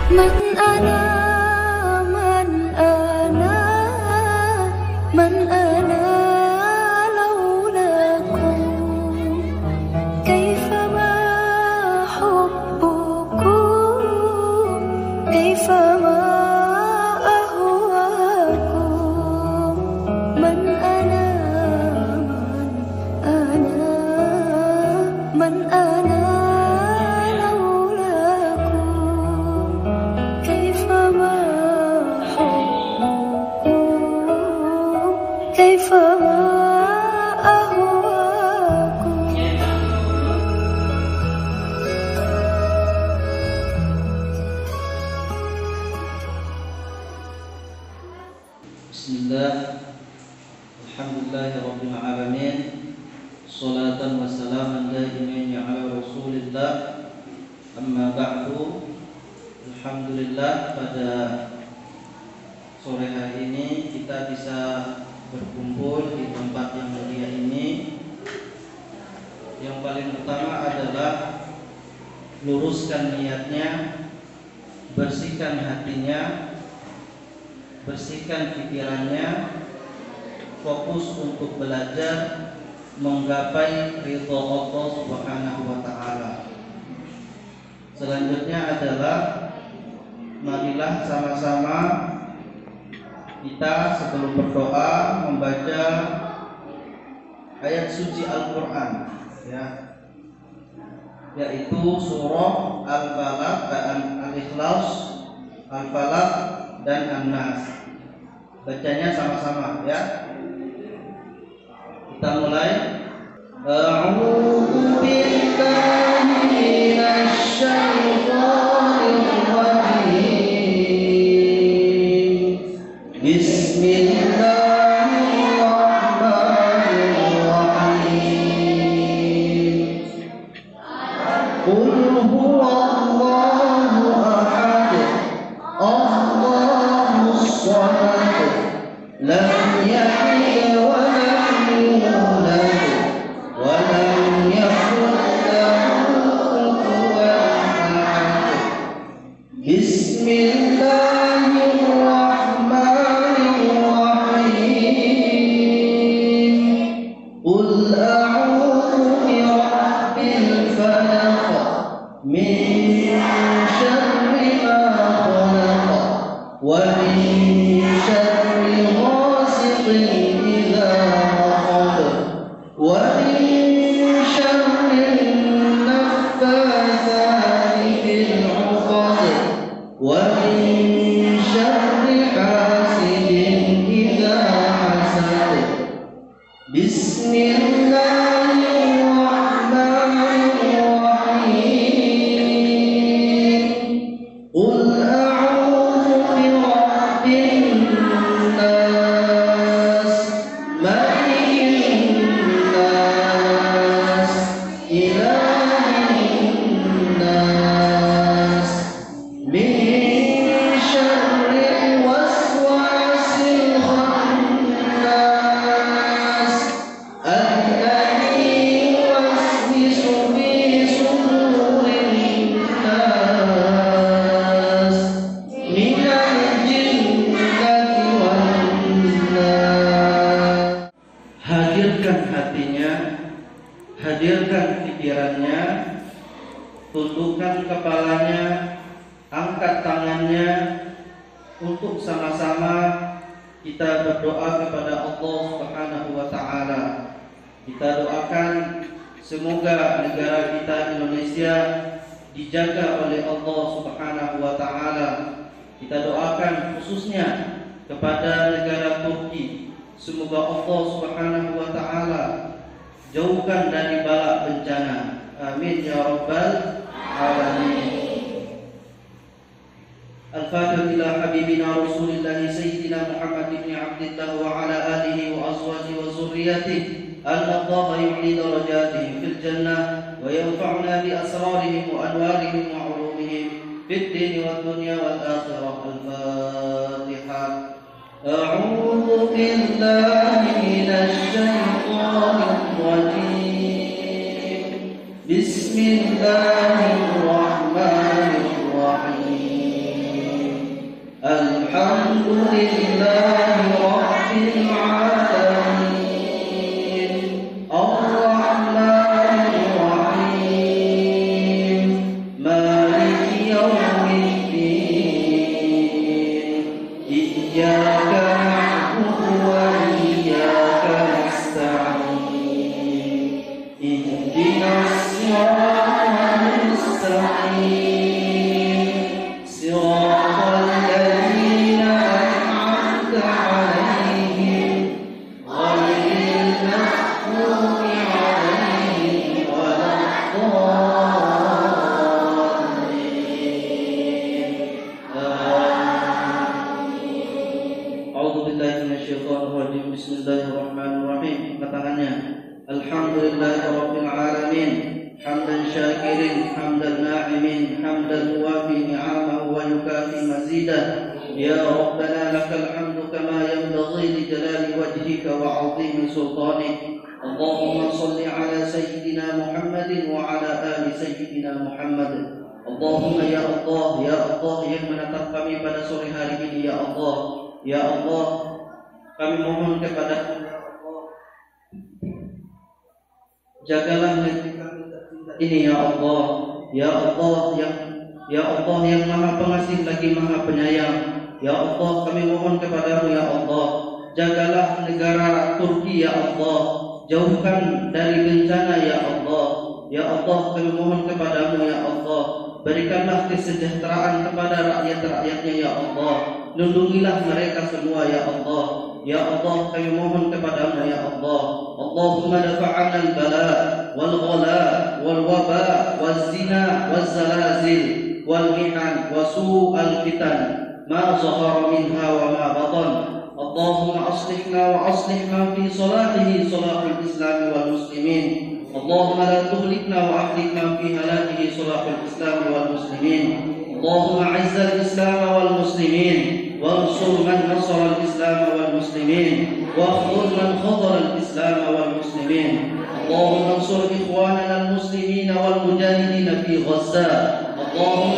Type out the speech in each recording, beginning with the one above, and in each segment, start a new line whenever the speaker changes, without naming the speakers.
من أنا من أنا من أنا لولاكم كيفما حبكم كيفما أهواكم من أنا من أنا
Bismillah, alhamdulillahirabbil alamin, sholatan wassalaman daimin ala Rasulillah. Amma ba'du. Alhamdulillah, pada sore hari ini kita bisa berkumpul di tempat yang mulia ini. Yang paling utama adalah luruskan niatnya, bersihkan hatinya, bersihkan pikirannya, fokus untuk belajar menggapai ridha Allah Subhanahu wa taala. Selanjutnya adalah marilah sama-sama kita sebelum berdoa membaca ayat suci Al-Qur'an, ya, yaitu surah Al-Falaq dan Al-Ikhlas, Al-Falaq dan An-Nas. Bacanya sama-sama, ya. Kita mulai. A'udzu billahi minasy syaithanir rajim. Bismillahirrahmanirrahim. Qul huwallahu ahad, Allahus samad, lam yalid wa lam yulad wa lam yakul lahu kufuwan ahad. Bismillahirrahmanirrahim. Qul a'udzu birabbil falaq min syarri ma khalaq wa min syarri ghasiqin idza waqab wa min syarri naffatsati fil 'uqad wa min syarri hasidin idza hasad. Bismillahirrahmanirrahim. Qul a'udzu birabbin nas, malikin nas, ilahin nas, min syarril waswasil khannas, alladzi yuwaswisu fi sudurin nas, minal jinnati wan nas. Hadirkan hatinya, hadirkan pikirannya, tundukkan kepalanya, angkat tangannya untuk sama-sama kita berdoa kepada Allah Subhanahu wa taala. Kita doakan semoga negara kita Indonesia dijaga oleh Allah Subhanahu wa taala. Kita doakan khususnya kepada negara Turki, semoga Allah Subhanahu wa taala jauhkan dari bala bencana. Amin ya rabbal alamin. Al-Fatihah ila habibina Rasulillah Sayyidina Muhammad ibn Abdillah wa ala alihi wa azwajihi wa zurriyyatihi al-Allah yu'li darajatihim fil jannah wa yanfa'una bi asrarihim wa anwarihim wa ulumihim fid din wad dunya wal akhirah. Al-Fatihah. A'udzu billahi minasy syaithanir rajim. Bismillahirrahmanirrahim. Alhamdulillahi Rabbil Alamin Ar-Rahmanir Rahim Maliki Yawmiddin Iyyaka na'budu wa iyyaka nasta'in Ihdinas siratal mustaqim Siratal ladzina an'amta 'alaihim ghairil maghdubi 'alaihim waladdallin. A'udzu billahi minasyaitonir rajim. Bismillahirrahmanirrahim. Tangannya. Alhamdulillahirabbil alamin. Hamdan syakirin, hamdan na'imin, hamdan muwafi ni'amahu wa yukafi mazidah. Ya Rabbana lakal hamdu kama yanbaghi li jalali wajhika wa 'azimi sultanik. Allahumma shalli ala sayyidina Muhammadin wa ala ali sayyidina Muhammad. Allahumma ya Allah yang menatap kami pada sore hari ini ya Allah. Ya Allah, kami mohon kepada jagalah negeri kami ini ya Allah. Ya Allah yang Maha Pengasih lagi Maha Penyayang. Ya Allah, kami mohon kepadamu ya Allah, jagalah negara Turki ya Allah, jauhkan dari bencana ya Allah. Ya Allah, kami mohon kepadamu ya Allah, berikanlah kesejahteraan kepada rakyat-rakyatnya ya Allah. Lindungilah mereka semua ya Allah. Ya Allah, kami mohon kepadamu ya Allah. Allahumma dafa'ana al-bala wal ghala wal waba waz zina waz zalazil wal mihan wa su'al fitan ma zahara minha wa ma batan. Allahumma aslihna wa aslih ma fi salatihi salahul islam wal muslimin. Allahumma la tuhlikna wa ahlikna fi halakihi salahul islam wal muslimin. Allahumma a'izzal islam wal muslimin وانصر من نصر الإسلام والمسلمين واخذل من خذل الإسلام والمسلمين. اللهم انصر إخواننا المسلمين والمجاهدين في غزة. اللهم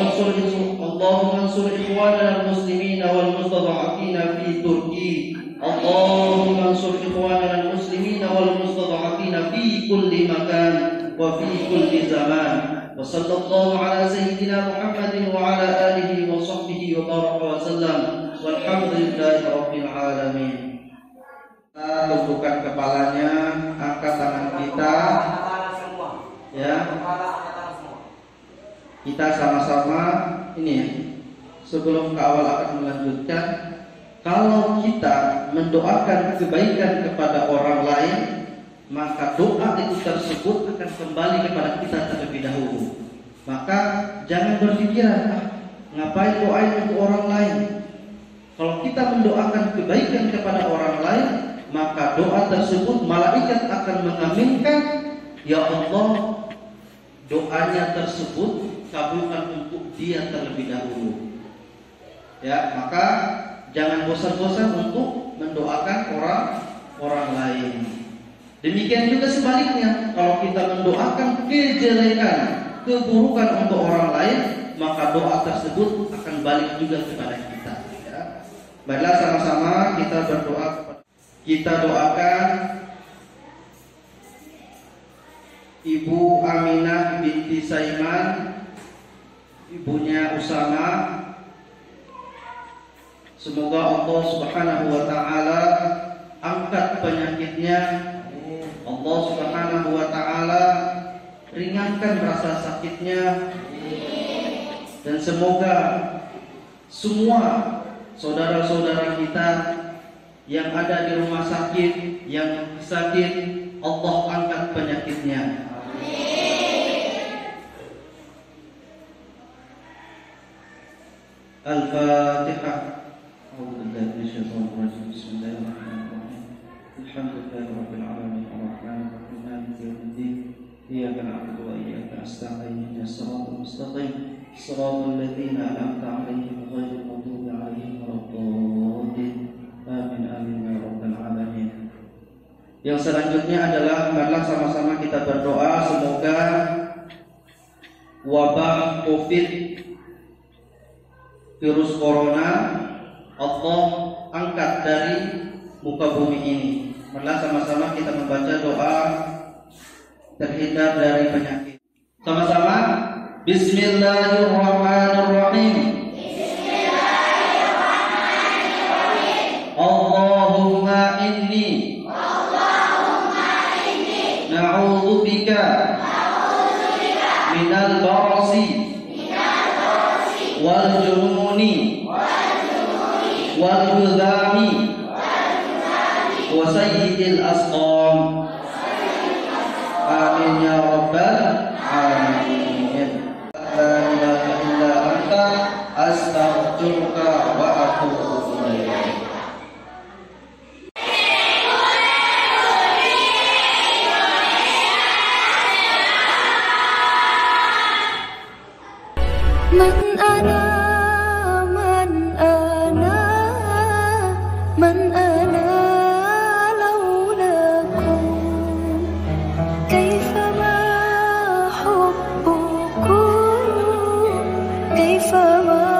انصر إخواننا المسلمين والمستضعفين في تركيا. اللهم انصر إخواننا المسلمين والمستضعفين في كل مكان وفي كل زمان. وصلى الله على سيدنا محمد وعلى آله وصحبه وبارك وسلم. Walhamdulillahi Rabbil Alamin. Kita tundukkan kepalanya, angkat tangan kita, ya. Kita sama-sama ini ya. Sebelum ke awal akan melanjutkan, kalau kita mendoakan kebaikan kepada orang lain, maka doa itu tersebut akan kembali kepada kita terlebih dahulu. Maka jangan berpikiran, ngapain doain untuk orang lain. Kalau kita mendoakan kebaikan kepada orang lain, maka doa tersebut malaikat akan mengaminkan, ya Allah, doanya tersebut kabulkan untuk dia terlebih dahulu. Ya, maka jangan bosan-bosan untuk mendoakan orang lain. Demikian juga sebaliknya, kalau kita mendoakan kejelekan, keburukan untuk orang lain, maka doa tersebut akan balik juga kepada kita. Baiklah, sama-sama kita berdoa. Kita doakan Ibu Aminah binti Saiman, ibunya Usama. Semoga Allah Subhanahu wa taala angkat penyakitnya. Allah Subhanahu wa taala ringankan rasa sakitnya. Dan semoga semua saudara-saudara kita yang ada di rumah sakit, yang sakit, Allah angkat penyakitnya. Al-Fatihah. Bismillahirrahmanirrahim. Alhamdulillahirabbil alamin arrahmanir rahim maliki yaumiddin. Iyyaka na'budu wa iyyaka nasta'in. Ihdinas siratal mustaqim. Shiratal ladzina an'amta 'alaihim ghairil maghdubi 'alaihim waladdallin. Amin amin ya rabbal alamin. Yang selanjutnya adalah marilah sama-sama kita berdoa semoga wabah Covid virus corona Allah angkat dari muka bumi ini. Marilah sama-sama kita membaca doa terhindar dari penyakit. Sama-sama. Bismillahirrahmanirrahim. Allahumma inni na'udzubika minal barasi wal jununi wal judami wa sayyidil asqam. Amin ya rabbal alamin. La ilaha illa anta astaghfiruka wa atubu ilaik.
من أنا من أنا من أنا لولاكم كيفما حبكم كيفما